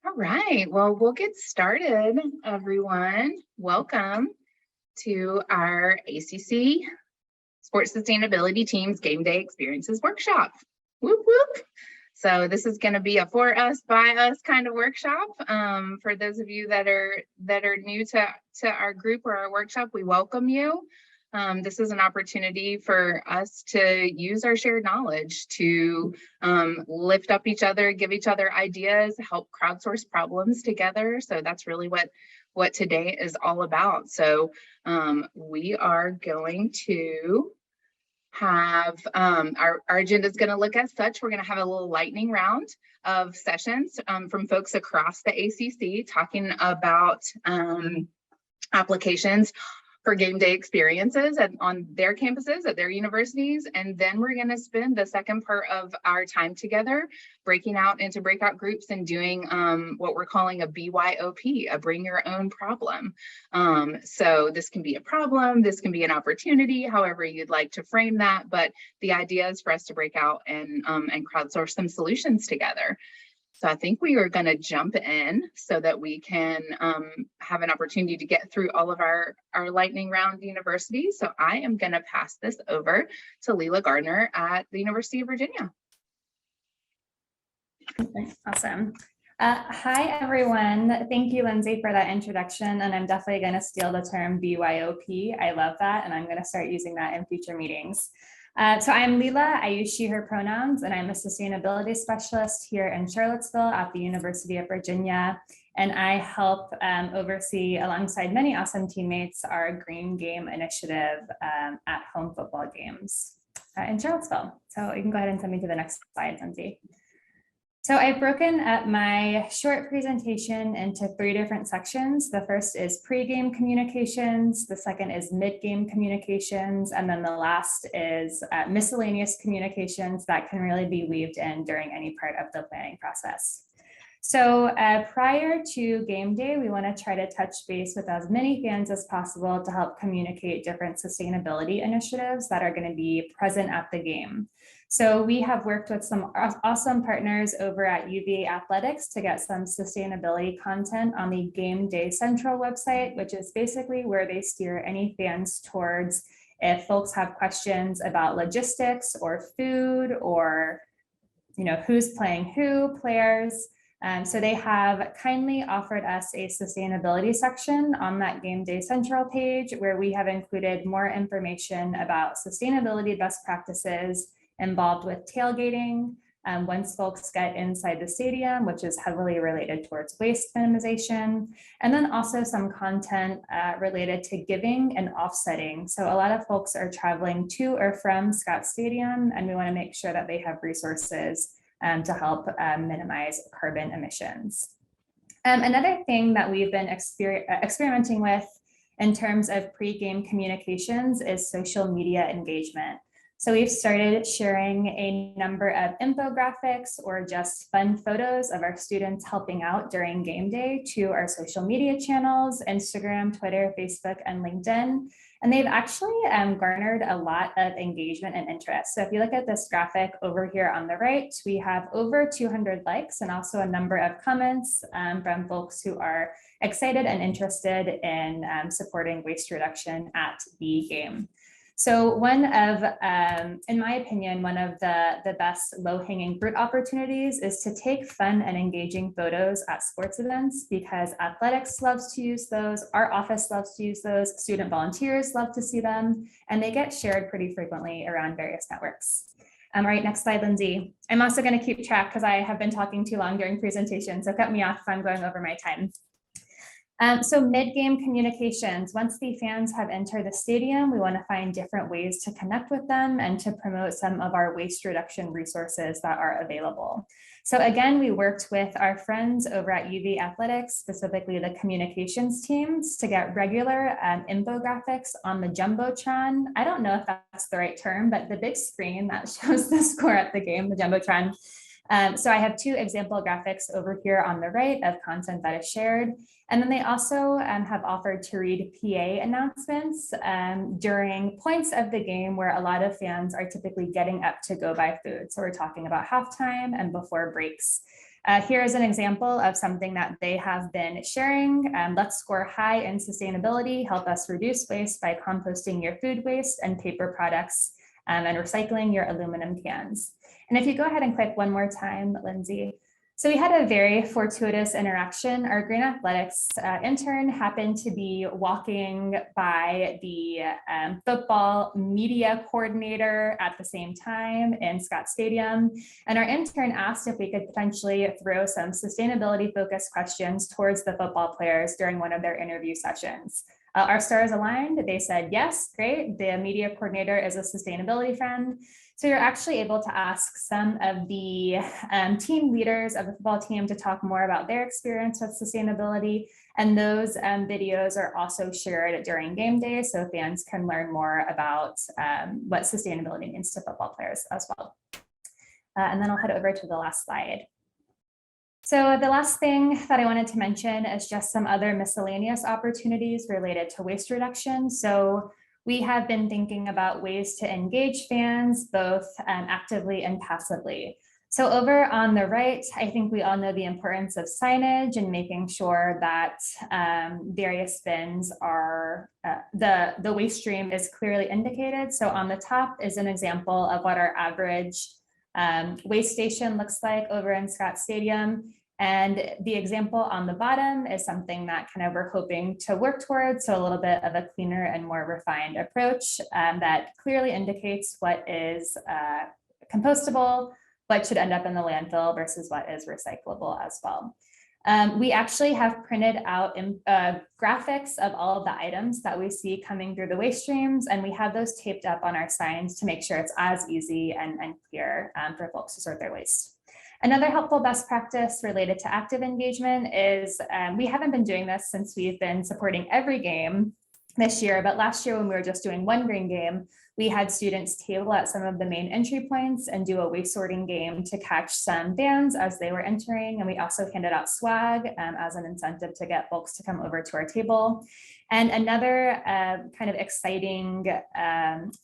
All right, well, we'll get started, everyone. Welcome to our ACC Sports Sustainability Team's Game Day Experiences Workshop. Whoop, whoop. So this is going to be a for us, by us kind of workshop. For those of you that are new to our group or our workshop, we welcome you. This is an opportunity for us to use our shared knowledge to lift up each other, give each other ideas, help crowdsource problems together. So that's really what today is all about. So we are going to have our agenda is going to look as such. We're going to have a little lightning round of sessions from folks across the ACC talking about applications for game day experiences on their campuses at their universities. And then we're going to spend the second part of our time together breaking out into breakout groups and doing what we're calling a BYOP, a bring your own problem. So this can be a problem, this can be an opportunity, however you'd like to frame that. But the idea is for us to break out and crowdsource some solutions together. So I think we are going to jump in so that we can have an opportunity to get through all of our lightning round universities. So I am going to pass this over to Leila Gardner at the University of Virginia. Awesome. Hi, everyone. Thank you, Lindsay, for that introduction. And I'm definitely going to steal the term BYOP. I love that. And I'm going to start using that in future meetings. So I'm Leila. I use she, her pronouns, and I'm a sustainability specialist here in Charlottesville at the University of Virginia. And I help oversee, alongside many awesome teammates, our Green Game initiative at home football games in Charlottesville. So you can go ahead and send me to the next slide, Lindsay. So I've broken up my short presentation into 3 different sections. The first is pre-game communications, the second is mid-game communications, and then the last is miscellaneous communications that can really be weaved in during any part of the planning process. So prior to game day, we want to try to touch base with as many fans as possible to help communicate different sustainability initiatives that are going to be present at the game. So we have worked with some awesome partners over at UVA Athletics to get some sustainability content on the Game Day Central website, which is basically where they steer any fans towards if folks have questions about logistics or food or who's playing who, players. So they have kindly offered us a sustainability section on that Game Day Central page where we have included more information about sustainability best practices involved with tailgating once folks get inside the stadium, which is heavily related towards waste minimization, and then also some content related to giving and offsetting. So a lot of folks are traveling to or from Scott Stadium, and we want to make sure that they have resources to help minimize carbon emissions. Another thing that we've been experimenting with in terms of pre-game communications is social media engagement. So we've started sharing a number of infographics or just fun photos of our students helping out during game day to our social media channels, Instagram, Twitter, Facebook, and LinkedIn. And they've actually garnered a lot of engagement and interest. So if you look at this graphic over here on the right, we have over 200 likes and also a number of comments from folks who are excited and interested in supporting waste reduction at the game. So one of, in my opinion, one of the best low-hanging fruit opportunities is to take fun and engaging photos at sports events because athletics loves to use those, our office loves to use those, student volunteers love to see them, and they get shared pretty frequently around various networks. All right, next slide, Lindsay. I'm also going to keep track because I have been talking too long during presentation, so cut me off if I'm going over my time. So mid-game communications, once the fans have entered the stadium, we want to find different ways to connect with them and to promote some of our waste reduction resources that are available. So again, we worked with our friends over at UV Athletics, specifically the communications teams, to get regular infographics on the Jumbotron. I don't know if that's the right term, but the big screen that shows the score at the game, the Jumbotron. So I have 2 example graphics over here on the right of content that is shared. And then they also have offered to read PA announcements during points of the game where a lot of fans are typically getting up to go buy food. So we're talking about halftime and before breaks. Here is an example of something that they have been sharing. Let's score high in sustainability. Help us reduce waste by composting your food waste and paper products and recycling your aluminum cans. And if you go ahead and click one more time, Lindsay. So we had a very fortuitous interaction. Our Green Athletics intern happened to be walking by the football media coordinator at the same time in Scott Stadium. And our intern asked if we could potentially throw some sustainability focused questions towards the football players during one of their interview sessions. Our stars aligned. They said, yes, great. The media coordinator is a sustainability friend. So you're actually able to ask some of the team leaders of the football team to talk more about their experience with sustainability. And those videos are also shared during game day, so fans can learn more about what sustainability means to football players as well. And then I'll head over to the last slide. So the last thing that I wanted to mention is just some other miscellaneous opportunities related to waste reduction. So we have been thinking about ways to engage fans both actively and passively. So over on the right, I think we all know the importance of signage and making sure that various bins are, the waste stream is clearly indicated. So on the top is an example of what our average waste station looks like over in Scott Stadium. And the example on the bottom is something that kind of we're hoping to work towards. So a little bit of a cleaner and more refined approach that clearly indicates what is compostable, what should end up in the landfill versus what is recyclable as well. We actually have printed out graphics of all of the items that we see coming through the waste streams, and we have those taped up on our signs to make sure it's as easy and clear for folks to sort their waste. Another helpful best practice related to active engagement is we haven't been doing this since we've been supporting every game this year, but last year when we were just doing one green game, we had students table at some of the main entry points and do a waste sorting game to catch some fans as they were entering. And we also handed out swag as an incentive to get folks to come over to our table. And another kind of exciting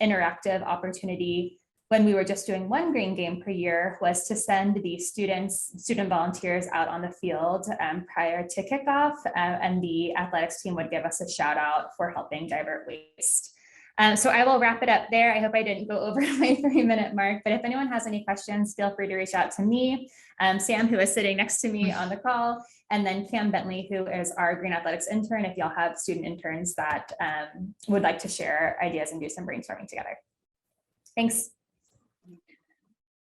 interactive opportunity when we were just doing one green game per year was to send the student volunteers out on the field prior to kickoff, and the athletics team would give us a shout out for helping divert waste. So I will wrap it up there. I hope I didn't go over my 3-minute mark, but if anyone has any questions, feel free to reach out to me, Sam, who is sitting next to me on the call, and then Cam Bentley, who is our Green Athletics intern, if y'all have student interns that would like to share ideas and do some brainstorming together. Thanks.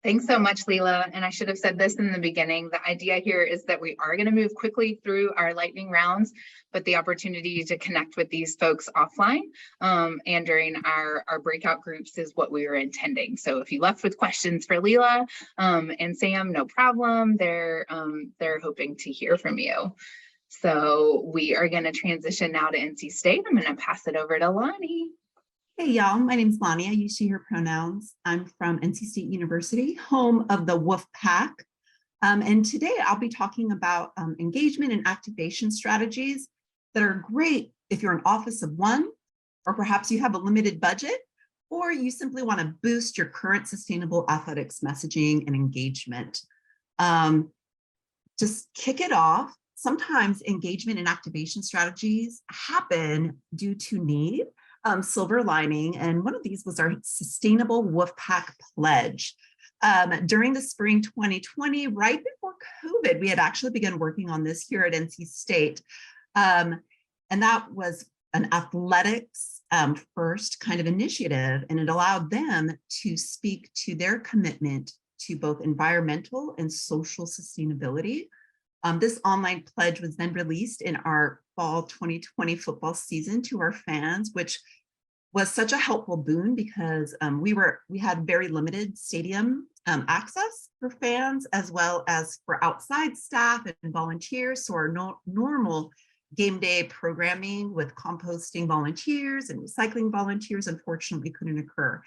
Thanks so much, Leela. And I should have said this in the beginning. The idea here is that we are going to move quickly through our lightning rounds, but the opportunity to connect with these folks offline and during our breakout groups is what we were intending. So if you left with questions for Leela and Sam, no problem. They're hoping to hear from you. So we are going to transition now to NC State. I'm going to pass it over to Lonnie. Hey y'all, my name's Lonnie. I use she, her pronouns. I'm from NC State University, home of the Wolf Pack. And today I'll be talking about engagement and activation strategies that are great if you're an office of one, or perhaps you have a limited budget, or you simply want to boost your current sustainable athletics messaging and engagement. Just kick it off. Sometimes engagement and activation strategies happen due to need. Silver lining, and one of these was our Sustainable Wolfpack Pledge. During the spring 2020, right before COVID, we had actually begun working on this here at NC State. And that was an athletics first kind of initiative, and it allowed them to speak to their commitment to both environmental and social sustainability. This online pledge was then released in our fall 2020 football season to our fans, which was such a helpful boon because we had very limited stadium access for fans, as well as for outside staff and volunteers. So our normal game day programming with composting volunteers and recycling volunteers unfortunately couldn't occur.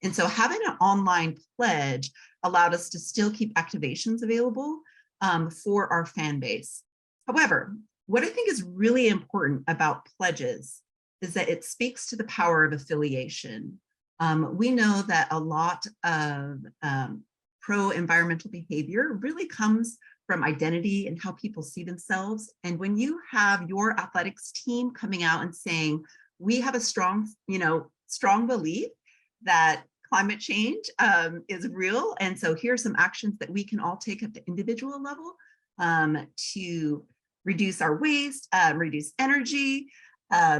And so having an online pledge allowed us to still keep activations available for our fan base. However, what I think is really important about pledges is that it speaks to the power of affiliation. We know that a lot of pro-environmental behavior really comes from identity and how people see themselves. And when you have your athletics team coming out and saying, we have a strong belief that climate change is real. And so here are some actions that we can all take at the individual level to reduce our waste, reduce energy,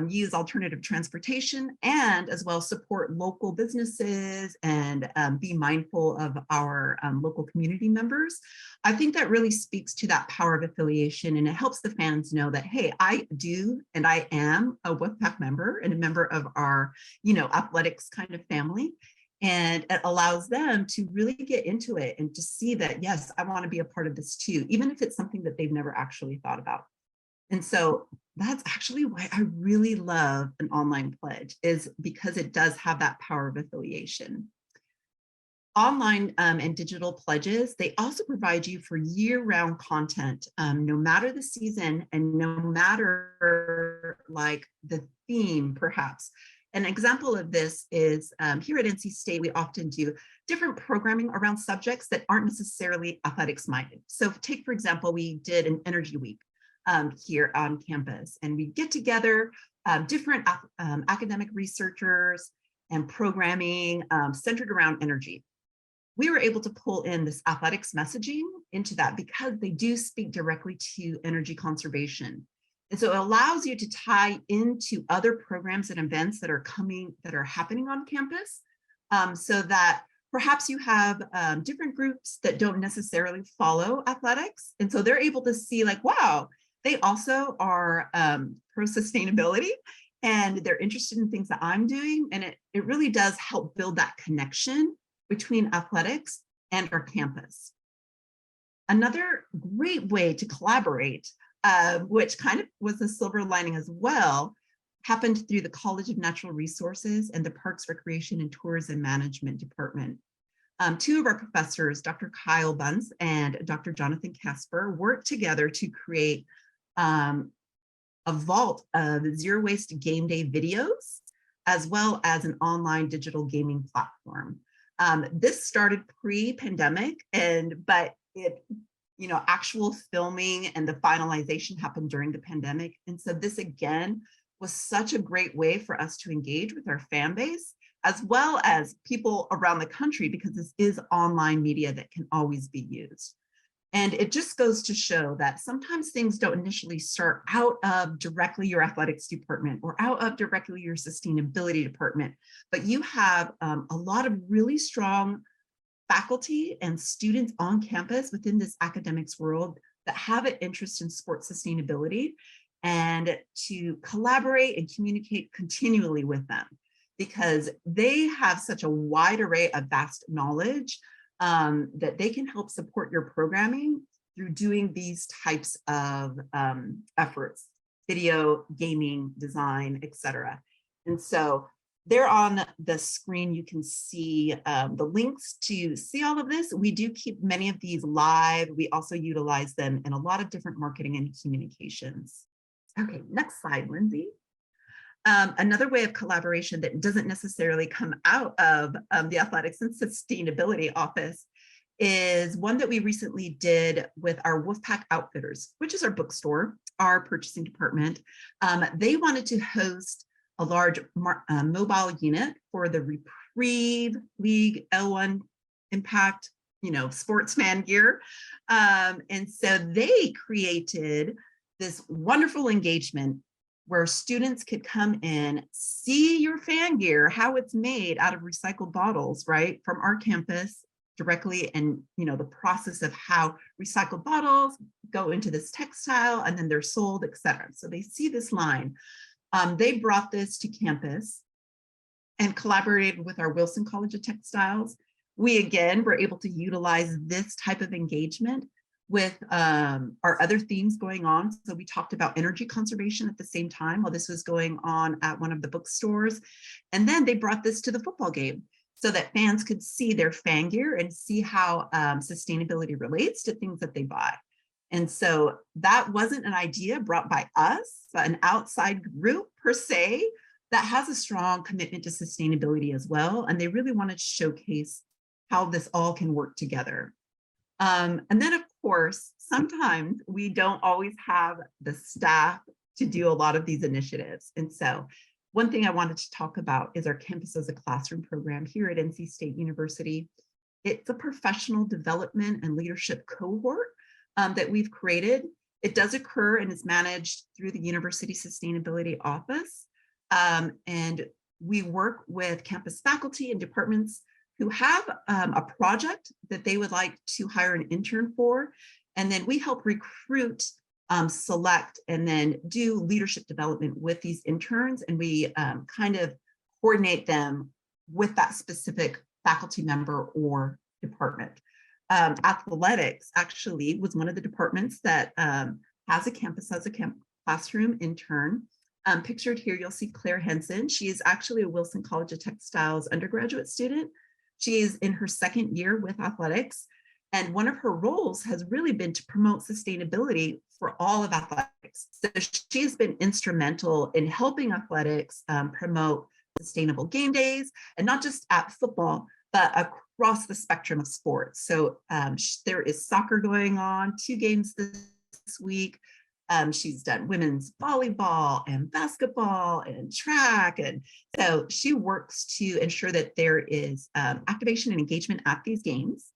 use alternative transportation, and as well support local businesses and be mindful of our local community members. I think that really speaks to that power of affiliation, and it helps the fans know that, hey, I do and I am a Wolfpack member and a member of our, athletics kind of family. And it allows them to really get into it and to see that, yes, I want to be a part of this too, even if it's something that they've never actually thought about. And so that's actually why I really love an online pledge, is because it does have that power of affiliation. Online and digital pledges, they also provide you for year-round content, no matter the season and no matter like the theme, perhaps. An example of this is here at NC State, we often do different programming around subjects that aren't necessarily athletics minded. So take, for example, we did an energy week here on campus, and we get together different academic researchers and programming centered around energy. We were able to pull in this athletics messaging into that because they do speak directly to energy conservation. And so it allows you to tie into other programs and events that are happening on campus, so that perhaps you have different groups that don't necessarily follow athletics. And so they're able to see like, wow, they also are pro sustainability and they're interested in things that I'm doing. And it really does help build that connection between athletics and our campus. Another great way to collaborate, which kind of was a silver lining as well, happened through the College of Natural Resources and the Parks, Recreation, and Tourism Management Department. Two of our professors, Dr. Kyle Bunce and Dr. Jonathan Casper, worked together to create a vault of zero waste game day videos, as well as an online digital gaming platform. This started pre-pandemic, but actual filming and the finalization happened during the pandemic. And so this again was such a great way for us to engage with our fan base, as well as people around the country, because this is online media that can always be used. And it just goes to show that sometimes things don't initially start out of directly your athletics department or out of directly your sustainability department, but you have a lot of really strong faculty and students on campus within this academics world that have an interest in sports sustainability, and to collaborate and communicate continually with them, because they have such a wide array of vast knowledge that they can help support your programming through doing these types of efforts, video, gaming, design, etc. And so there on the screen, you can see the links to see all of this. We do keep many of these live. We also utilize them in a lot of different marketing and communications. Okay, next slide, Lindsay. Another way of collaboration that doesn't necessarily come out of the Athletics and Sustainability Office is one that we recently did with our Wolfpack Outfitters, which is our bookstore, our purchasing department. They wanted to host a large mobile unit for the Reprieve League L1 Impact, sports fan gear. And so they created this wonderful engagement where students could come in, see your fan gear, how it's made out of recycled bottles, right, from our campus directly, and the process of how recycled bottles go into this textile and then they're sold, etc. So they see this line. They brought this to campus and collaborated with our Wilson College of Textiles. We again were able to utilize this type of engagement with our other themes going on. So we talked about energy conservation at the same time while this was going on at one of the bookstores. And then they brought this to the football game so that fans could see their fan gear and see how sustainability relates to things that they buy. And so that wasn't an idea brought by us, but an outside group per se that has a strong commitment to sustainability as well. And they really wanted to showcase how this all can work together. And then, of course, sometimes we don't always have the staff to do a lot of these initiatives. And so one thing I wanted to talk about is our Campus as a Classroom program here at NC State University. It's a professional development and leadership cohort that we've created. It does occur and is managed through the University Sustainability Office. And we work with campus faculty and departments who have a project that they would like to hire an intern for. And then we help recruit, select, and then do leadership development with these interns. And we kind of coordinate them with that specific faculty member or department. Athletics actually was one of the departments that has a campus as a classroom intern. Pictured here, you'll see Claire Henson. She is actually a Wilson College of Textiles undergraduate student. She is in her second year with athletics. And one of her roles has really been to promote sustainability for all of athletics. So she has been instrumental in helping athletics promote sustainable game days, and not just at football, but across the spectrum of sports. So there is soccer going on, 2 games this week. She's done women's volleyball and basketball and track. And so she works to ensure that there is activation and engagement at these games.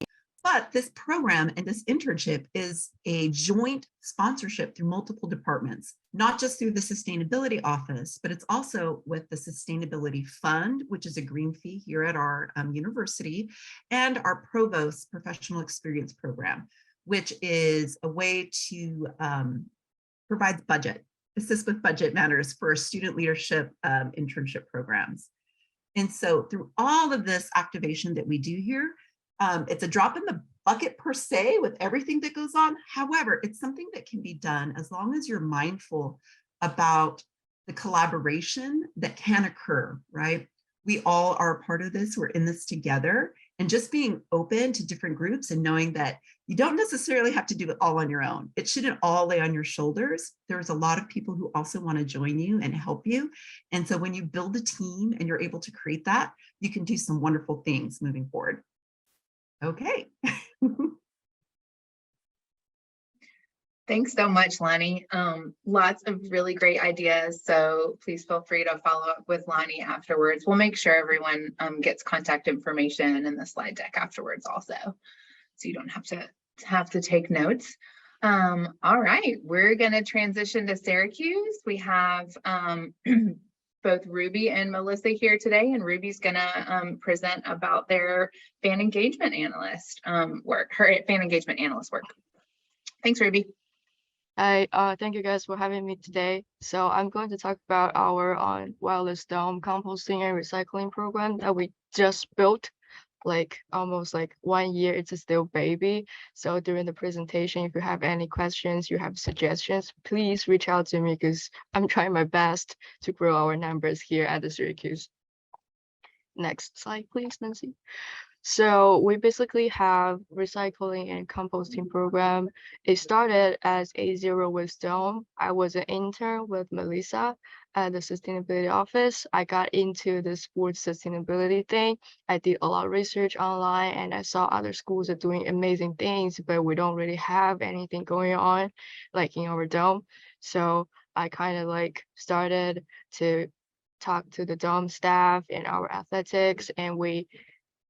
But this program and this internship is a joint sponsorship through multiple departments, not just through the Sustainability Office, but it's also with the Sustainability Fund, which is a green fee here at our university, and our Provost Professional Experience Program, which is a way to provide assist with budget matters for student leadership internship programs. And so through all of this activation that we do here, it's a drop in the bucket per se with everything that goes on. However, it's something that can be done as long as you're mindful about the collaboration that can occur, right? We all are a part of this, we're in this together, and just being open to different groups and knowing that you don't necessarily have to do it all on your own. It shouldn't all lay on your shoulders. There's a lot of people who also want to join you and help you. And so when you build a team and you're able to create that, you can do some wonderful things moving forward. Okay. Thanks so much, Lonnie. Lots of really great ideas. So please feel free to follow up with Lonnie afterwards. We'll make sure everyone gets contact information in the slide deck afterwards also, so you don't have to take notes. All right, we're gonna transition to Syracuse. We have both Ruby and Melissa here today, and Ruby's gonna present about their fan engagement analyst work, her fan engagement analyst work. Thanks, Ruby. Hi, thank you guys for having me today. So I'm going to talk about our wireless dome composting and recycling program that we just built like almost like 1 year. It's a still baby. So during the presentation, if you have any questions, you have suggestions, please reach out to me because I'm trying my best to grow our numbers here at the Syracuse. Next slide, please, Nancy. So we basically have recycling and composting program. It started as a zero waste dome. I was an intern with Melissa at the sustainability office. I got into the sports sustainability thing. I did a lot of research online and I saw other schools are doing amazing things, but we don't really have anything going on like in our dome. So I kind of like started to talk to the dome staff and our athletics, and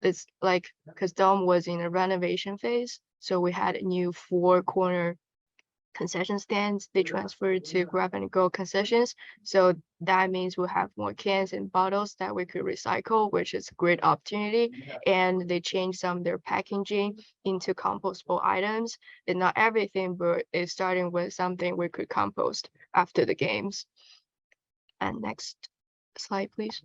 it's like because dome was in a renovation phase, so we had a new 4-corner concession stands. They transferred to grab and go concessions, so that means we'll have more cans and bottles that we could recycle, which is a great opportunity. And they changed some of their packaging into compostable items, and not everything, but it's starting with something we could compost after the games. And next slide, please.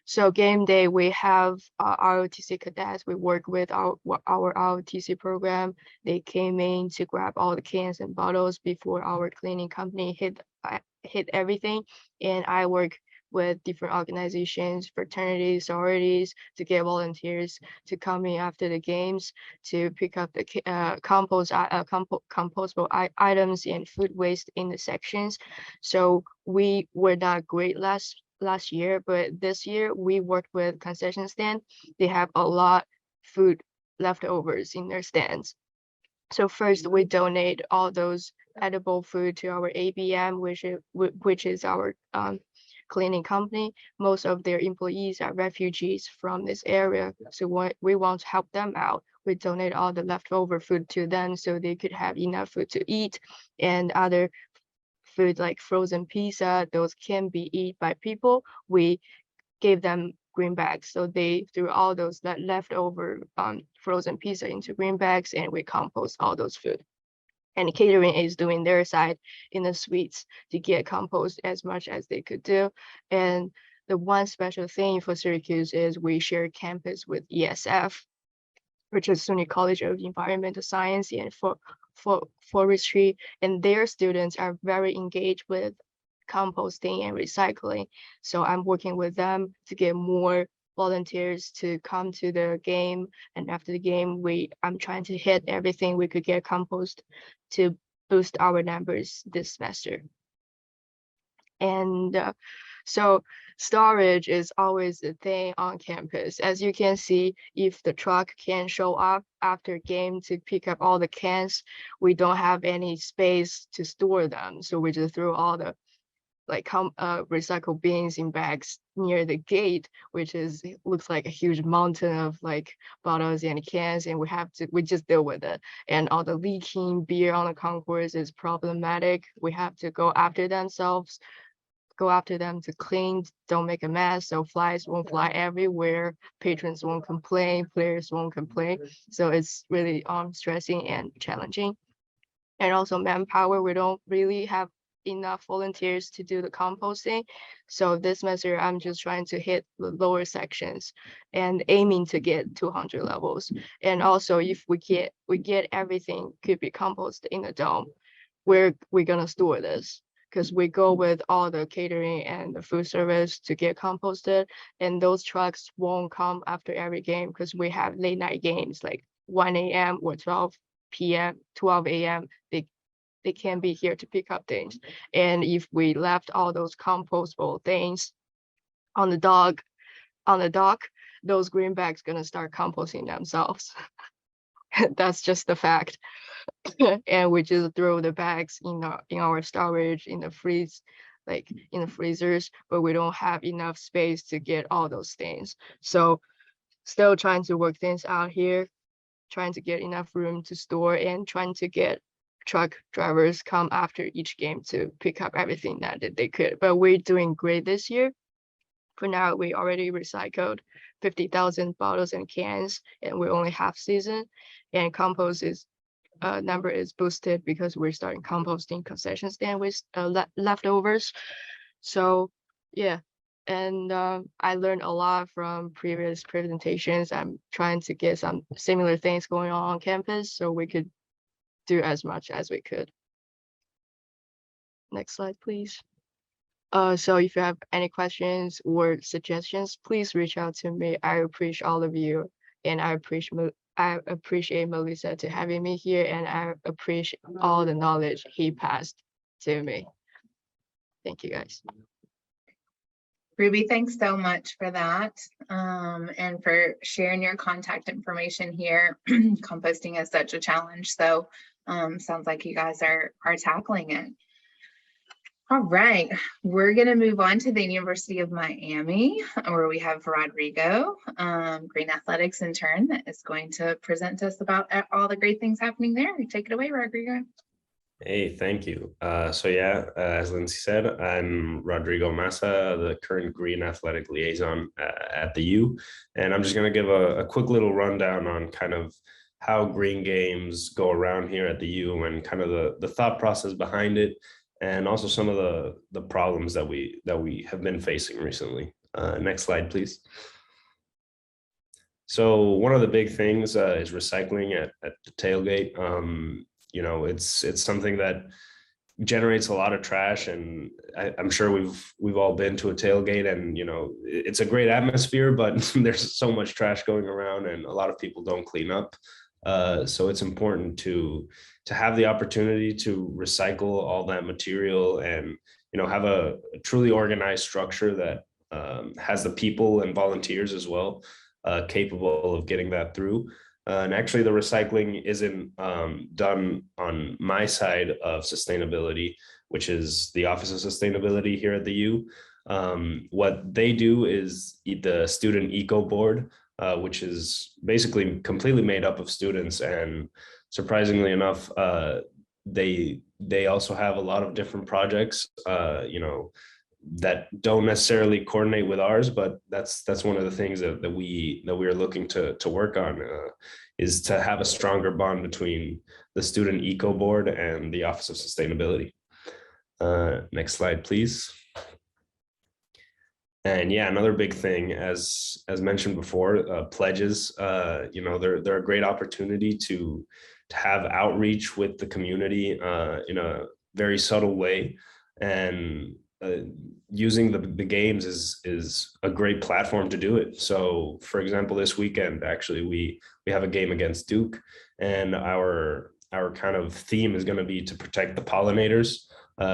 So game day, we have ROTC cadets. We work with our ROTC program. They came in to grab all the cans and bottles before our cleaning company hit everything. And I work with different organizations, fraternities, sororities, to get volunteers to come in after the games to pick up the compostable items and food waste in the sections. So we were not great last year, but this year we worked with concession stand. They have a lot food leftovers in their stands. So first, we donate all those edible food to our ABM, which is our cleaning company. Most of their employees are refugees from this area, so we want to help them out. We donate all the leftover food to them so they could have enough food to eat, and other food like frozen pizza, those can be eaten by people. We gave them green bags, so they threw all those leftover frozen pizza into green bags, and we compost all those food. And catering is doing their side in the suites to get compost as much as they could do. And the one special thing for Syracuse is we share campus with ESF, which is SUNY College of Environmental Science and Forestry, and their students are very engaged with composting and recycling. So I'm working with them to get more volunteers to come to the game, and after the game I'm trying to hit everything we could get compost to boost our numbers this semester. And so storage is always a thing on campus. As you can see, if the truck can show up after game to pick up all the cans, we don't have any space to store them, so we just throw all the recycle bins in bags near the gate, which looks like a huge mountain of like bottles and cans, and we just deal with it. And all the leaking beer on the concourse is problematic. We have to go after them to clean, don't make a mess, so flies won't fly everywhere, patrons won't complain, players won't complain. So it's really stressing and challenging. And also manpower, we don't really have enough volunteers to do the composting. So this semester, I'm just trying to hit the lower sections and aiming to get 200 levels. And also, if we get everything could be composted in the dome, where we're gonna store this? Because we go with all the catering and the food service to get composted, and those trucks won't come after every game because we have late night games like 1 a.m. or 12 p.m., 12 a.m. They can be here to pick up things. And if we left all those compostable things on the dock, those green bags gonna start composting themselves. That's just the fact. And we just throw the bags in our storage in the freezers, but we don't have enough space to get all those things. So still trying to work things out here, trying to get enough room to store, and trying to get truck drivers come after each game to pick up everything that they could. But we're doing great this year. For now, we already recycled 50,000 bottles and cans, and we're only half season. And compost number is boosted because we're starting composting concession stand with leftovers. So yeah, and I learned a lot from previous presentations. I'm trying to get some similar things going on campus so we could do as much as we could. Next slide, please. So if you have any questions or suggestions, please reach out to me. I appreciate all of you, and I appreciate Melissa to having me here, and I appreciate all the knowledge he passed to me. Thank you, guys. Ruby, thanks so much for that, and for sharing your contact information here. Composting is such a challenge, so sounds like you guys are tackling it. All right, we're going to move on to the University of Miami, where we have Rodrigo, Green Athletics intern, that is going to present to us about all the great things happening there. Take it away, Rodrigo. Hey, thank you. So yeah, as Lindsay said, I'm Rodrigo Massa, the current Green Athletic Liaison at the U, and I'm just going to give a quick little rundown on kind of how green games go around here at the U and kind of the thought process behind it, and also some of the problems that we have been facing recently. Next slide, please. So one of the big things is recycling at the tailgate. You know, it's something that generates a lot of trash, and I'm sure we've all been to a tailgate, and you know, it's a great atmosphere, but there's so much trash going around, and a lot of people don't clean up. So it's important to have the opportunity to recycle all that material, and you know, have a truly organized structure that has the people and volunteers as well capable of getting that through. And actually, the recycling isn't done on my side of sustainability, which is the Office of Sustainability here at the U. What they do is the Student Eco Board, which is basically completely made up of students. And surprisingly enough, they also have a lot of different projects, that don't necessarily coordinate with ours, but that's one of the things that we are looking to work on, is to have a stronger bond between the Student Eco Board and the Office of Sustainability. Next slide, please. And yeah, another big thing, as mentioned before, pledges. They're a great opportunity to have outreach with the community in a very subtle way, and using the games is a great platform to do it. So, for example, this weekend, actually, we have a game against Duke, and our kind of theme is going to be to protect the pollinators.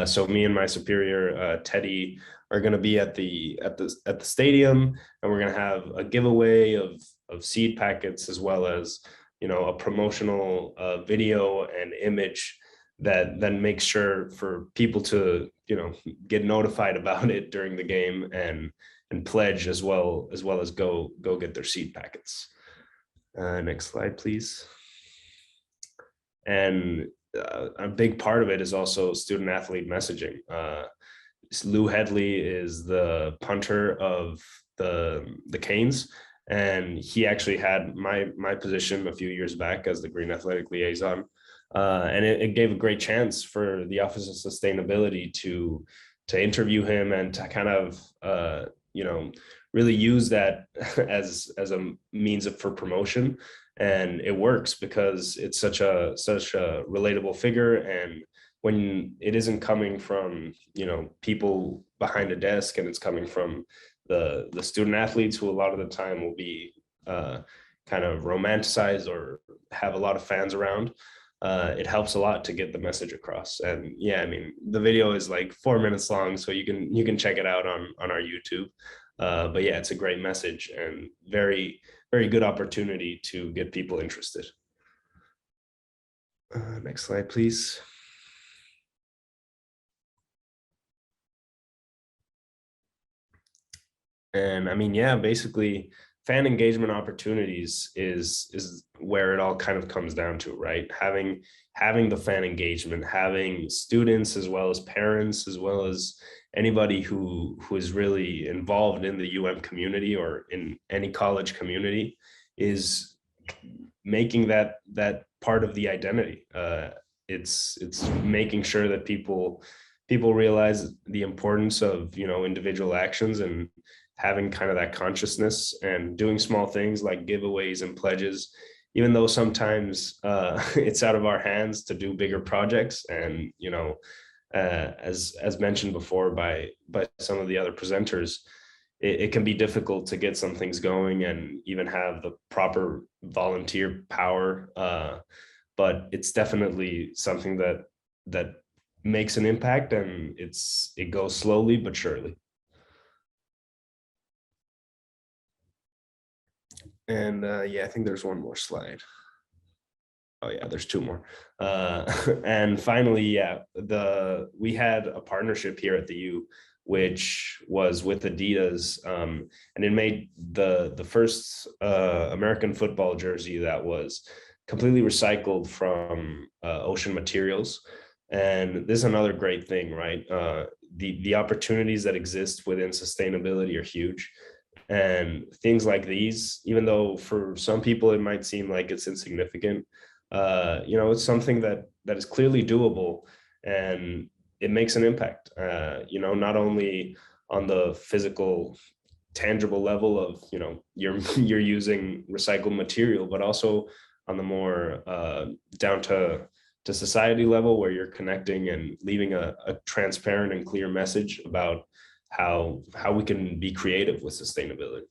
So me and my superior, Teddy, are going to be at the stadium, and we're going to have a giveaway of seed packets, as well as a promotional video and image that then makes sure for people to get notified about it during the game, and pledge as well as go get their seed packets. Next slide, please. And a big part of it is also student athlete messaging. Lou Headley is the punter of the Canes, and he actually had my position a few years back as the Green Athletic Liaison. And it gave a great chance for the Office of Sustainability to interview him, and to kind of really use that as a means for promotion. And it works because it's such a relatable figure, and when it isn't coming from people behind a desk, and it's coming from the student athletes, who a lot of the time will be kind of romanticized or have a lot of fans around, it helps a lot to get the message across. And yeah, I mean, the video is like 4 minutes long, so you can check it out on our YouTube. But yeah, it's a great message, and very, very good opportunity to get people interested. Next slide, please. And I mean, yeah, basically fan engagement opportunities is where it all kind of comes down to, right? Having the fan engagement, having students as well as parents, as well as anybody who is really involved in the UM community or in any college community, is making that part of the identity. It's making sure that people realize the importance of individual actions, and having kind of that consciousness, and doing small things like giveaways and pledges, even though sometimes it's out of our hands to do bigger projects. And as mentioned before by some of the other presenters, it can be difficult to get some things going and even have the proper volunteer power, but it's definitely something that makes an impact, and it goes slowly but surely. And yeah, I think there's one more slide. Oh yeah, there's two more. And finally, yeah, we had a partnership here at the U, which was with Adidas, and it made the first American football jersey that was completely recycled from ocean materials. And this is another great thing, right? The opportunities that exist within sustainability are huge. And things like these, even though for some people it might seem like it's insignificant, it's something that is clearly doable, and it makes an impact, not only on the physical, tangible level of, you're using recycled material, but also on the more down to society level, where you're connecting and leaving a transparent and clear message about how we can be creative with sustainability.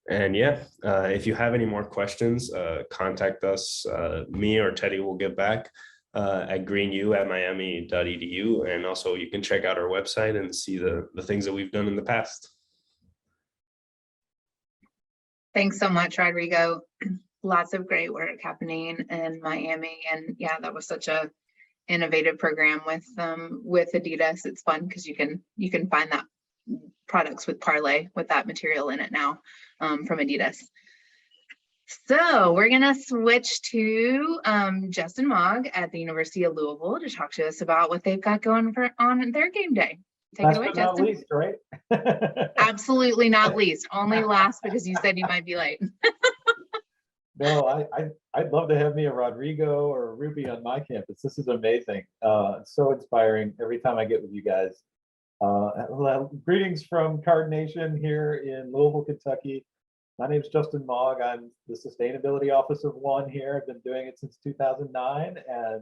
And yeah, if you have any more questions, contact us. Me or Teddy will get back at greenu@miami.edu. And also you can check out our website and see the things that we've done in the past. Thanks so much, Rodrigo. Lots of great work happening in Miami. And yeah, that was such a innovative program with Adidas. It's fun because you can find that products with Parlay with that material in it now from Adidas. So we're gonna switch to Justin Mogg at the University of Louisville to talk to us about what they've got going on their game day. Take it away, Last but not Justin. least, right? Absolutely not least. Only last because you said you might be late. No, I'd love to have me a Rodrigo or a Ruby on my campus. This is amazing. It's so inspiring every time I get with you guys. Greetings from Card Nation here in Louisville, Kentucky. My name is Justin Mogg. I'm the Sustainability Officer of One here. I've been doing it since 2009, and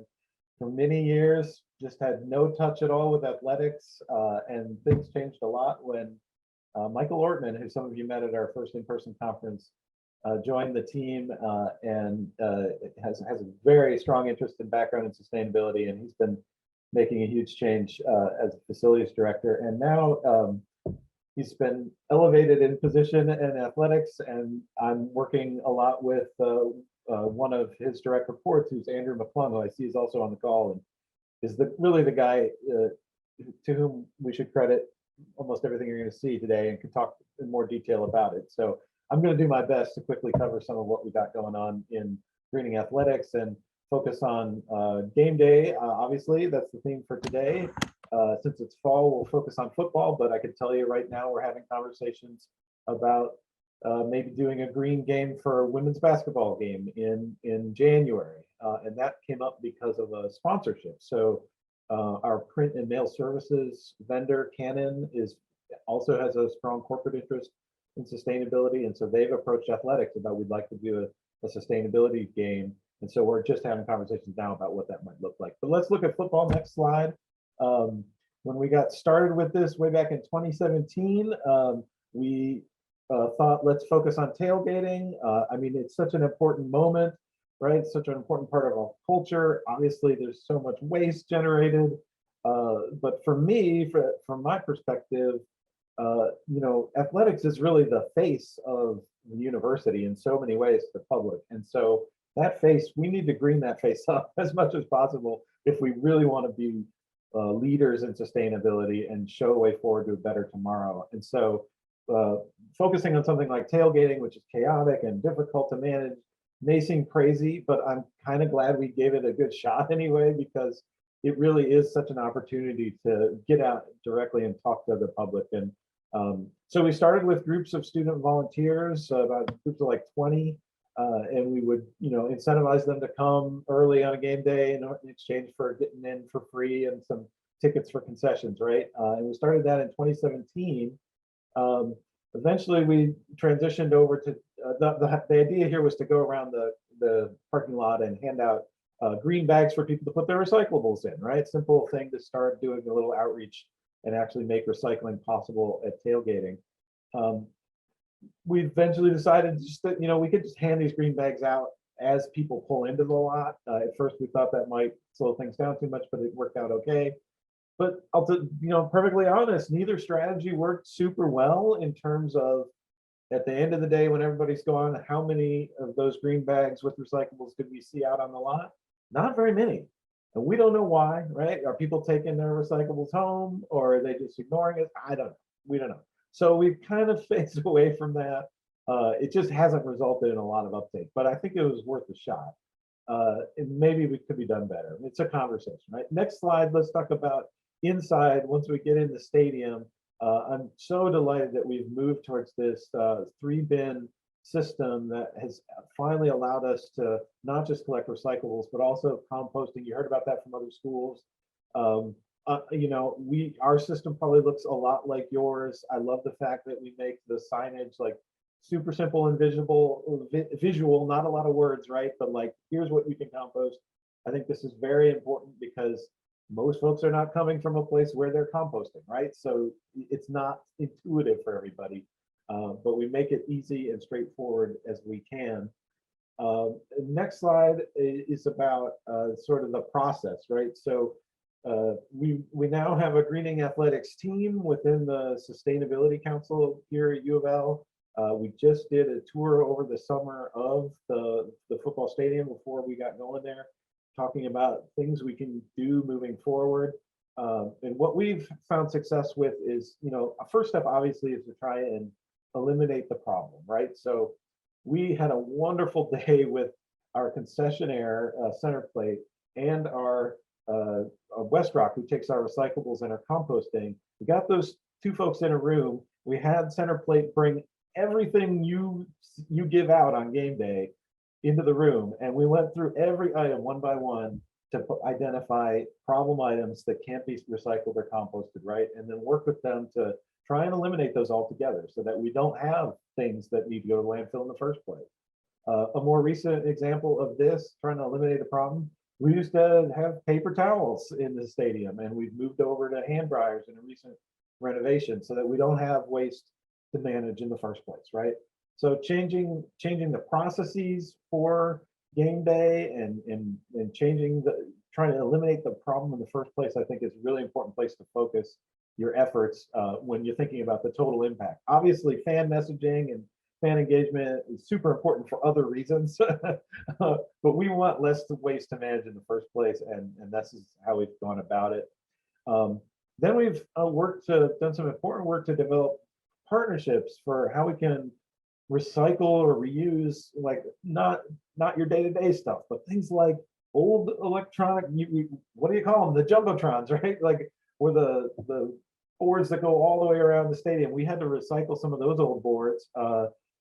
for many years just had no touch at all with athletics, and things changed a lot when Michael Ortman, who some of you met at our first in-person conference, joined the team and has a very strong interest and background in sustainability, and he's been making a huge change as a facilities director. And now he's been elevated in position in athletics, and I'm working a lot with one of his direct reports, who's Andrew McClung, who I see is also on the call, and is really the guy to whom we should credit almost everything you're going to see today, and can talk in more detail about it. So I'm going to do my best to quickly cover some of what we got going on in greening athletics and focus on game day. Obviously, that's the theme for today. Since it's fall, we'll focus on football, but I can tell you right now we're having conversations about maybe doing a green game for a women's basketball game in January. And that came up because of a sponsorship. So our print and mail services vendor, Canon, also has a strong corporate interest in sustainability. And so they've approached athletics about we'd like to do a sustainability game. And so we're just having conversations now about what that might look like. But let's look at football. Next slide. When we got started with this way back in 2017, we thought, let's focus on tailgating. I mean, it's such an important moment, right? Such an important part of our culture. Obviously, there's so much waste generated. But for me, from my perspective, athletics is really the face of the university in so many ways to the public. And so that face, we need to green that face up as much as possible if we really want to be leaders in sustainability and show a way forward to a better tomorrow. And so focusing on something like tailgating, which is chaotic and difficult to manage, may seem crazy, but I'm kind of glad we gave it a good shot anyway, because it really is such an opportunity to get out directly and talk to the public. And so we started with groups of student volunteers, about groups of like 20, and we would, incentivize them to come early on a game day in exchange for getting in for free and some tickets for concessions, right? And we started that in 2017. Eventually, we transitioned over to the idea here was to go around the parking lot and hand out green bags for people to put their recyclables in, right? Simple thing to start doing a little outreach and actually make recycling possible at tailgating. We eventually decided just that, we could just hand these green bags out as people pull into the lot. At first, we thought that might slow things down too much, but it worked out okay. But I'll, perfectly honest, neither strategy worked super well in terms of, at the end of the day, when everybody's gone, how many of those green bags with recyclables did we see out on the lot? Not very many. And we don't know why, right? Are people taking their recyclables home, or are they just ignoring it? I don't know. We don't know. So we've kind of phased away from that. It just hasn't resulted in a lot of uptake, but I think it was worth a shot. And maybe we could be done better. It's a conversation, right? Next slide, let's talk about inside. Once we get in the stadium, I'm so delighted that we've moved towards this 3-bin system that has finally allowed us to not just collect recyclables, but also composting. You heard about that from other schools. Our system probably looks a lot like yours. I love the fact that we make the signage like super simple and visual, not a lot of words, right? But like, here's what you can compost. I think this is very important because most folks are not coming from a place where they're composting, right? So it's not intuitive for everybody, but we make it easy and straightforward as we can. Next slide is about sort of the process, right? So we now have a greening athletics team within the Sustainability Council here at U of L. We just did a tour over the summer of the football stadium before we got going there, talking about things we can do moving forward. And what we've found success with is, a first step obviously is to try and eliminate the problem, right? So we had a wonderful day with our concessionaire center plate and our West Rock, who takes our recyclables and our composting. We got those two folks in a room. We had center plate bring everything you give out on game day into the room, and we went through every item one by one to identify problem items that can't be recycled or composted, right? And then work with them to try and eliminate those altogether so that we don't have things that need to go to landfill in the first place. A more recent example of this, trying to eliminate the problem, we used to have paper towels in the stadium, and we've moved over to hand dryers in a recent renovation so that we don't have waste to manage in the first place, right? So changing the processes for game day and trying to eliminate the problem in the first place, I think is a really important place to focus your efforts when you're thinking about the total impact. Obviously, fan messaging and fan engagement is super important for other reasons, but we want less waste to manage in the first place, and this is how we've gone about it. Then we've done some important work to develop partnerships for how we can recycle or reuse, like not your day-to-day stuff, but things like old electronic, what do you call them? The jumbotrons, right? Like, or the boards that go all the way around the stadium. We had to recycle some of those old boards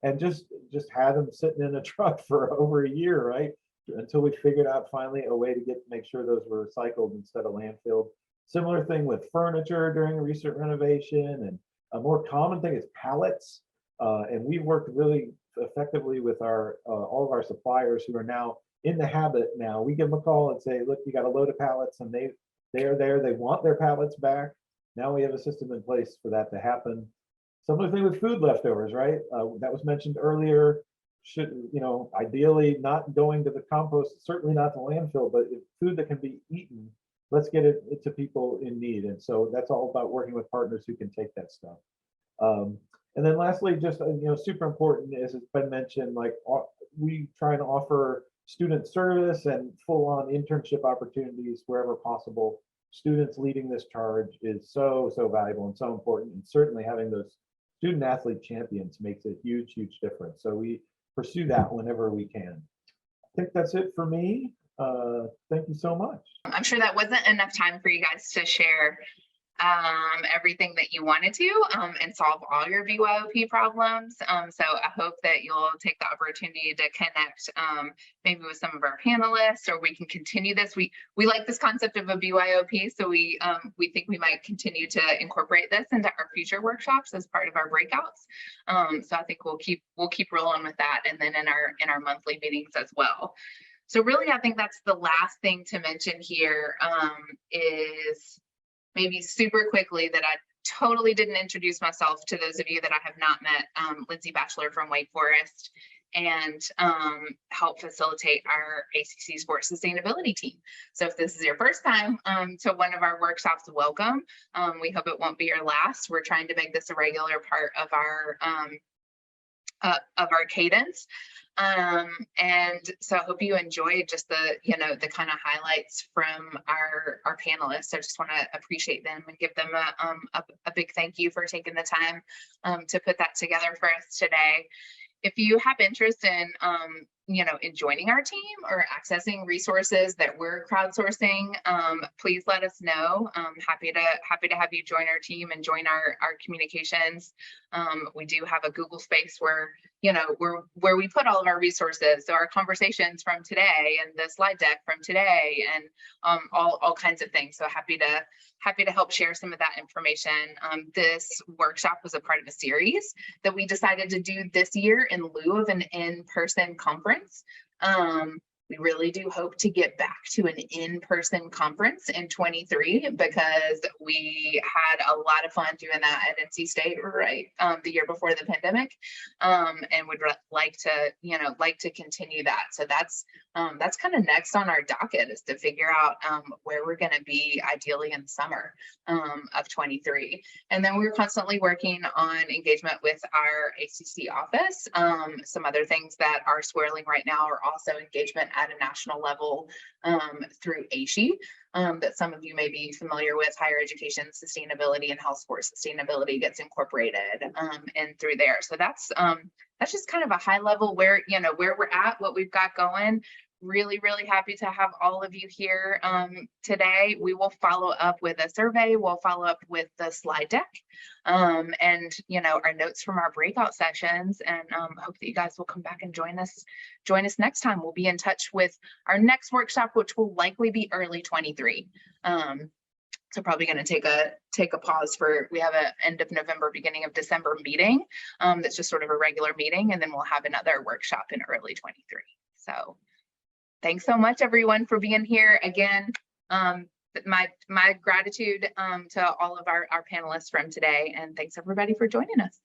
and just had them sitting in a truck for over a year, right? Until we figured out finally a way to make sure those were recycled instead of landfilled. Similar thing with furniture during a recent renovation, and a more common thing is pallets. And we've worked really effectively with all of our suppliers who are now in the habit now. We give them a call and say, look, you got a load of pallets, and they're there. They want their pallets back. Now we have a system in place for that to happen. Similar thing with food leftovers, right? That was mentioned earlier. Should, ideally not going to the compost, certainly not the landfill, but if food that can be eaten, let's get it to people in need. And so that's all about working with partners who can take that stuff. And then lastly, just, super important, as it's been mentioned, like we try and offer student service and full-on internship opportunities wherever possible. Students leading this charge is so valuable and so important, and certainly having those student athlete champions makes a huge difference. So we pursue that whenever we can. I think that's it for me. Thank you so much. I'm sure that wasn't enough time for you guys to share everything that you wanted to and solve all your BYOP problems. So I hope that you'll take the opportunity to connect maybe with some of our panelists, or we can continue this. We like this concept of a BYOP, so we think we might continue to incorporate this into our future workshops as part of our breakouts. So I think we'll keep rolling with that, and then in our monthly meetings as well. So really, I think that's the last thing to mention here is maybe super quickly that I totally didn't introduce myself to those of you that I have not met. Lindsay Batchelor from Wake Forest, and help facilitate our ACC Sports Sustainability team. So if this is your first time to one of our workshops, welcome. We hope it won't be your last. We're trying to make this a regular part of our cadence. And so I hope you enjoyed just the kind of highlights from our panelists. I just want to appreciate them and give them a big thank you for taking the time to put that together for us today. If you have interest in in joining our team or accessing resources that we're crowdsourcing, please let us know. Happy to have you join our team and join our communications. We do have a Google space where where we put all of our resources, so our conversations from today and the slide deck from today, and all kinds of things. So happy to help share some of that information. This workshop was a part of a series that we decided to do this year in lieu of an in-person conference. We really do hope to get back to an in-person conference in 23 because we had a lot of fun doing that at NC State, right? The year before the pandemic, and would like to continue that. So that's kind of next on our docket, is to figure out where we're going to be ideally in the summer of 23. And then we're constantly working on engagement with our ACC office. Some other things that are swirling right now are also engagement at a national level through ACC, that some of you may be familiar with. Higher education sustainability and health sports sustainability gets incorporated and through there. So that's just kind of a high level where we're at, what we've got going. Really happy to have all of you here today. We will follow up with a survey. We'll follow up with the slide deck and our notes from our breakout sessions, and hope that you guys will come back and join us next time. We'll be in touch with our next workshop, which will likely be early 23. So probably going to take a pause we have an end of November, beginning of December meeting. That's just sort of a regular meeting, and then we'll have another workshop in early 23. So thanks so much, everyone, for being here. Again, my gratitude to all of our panelists from today, and thanks everybody for joining us.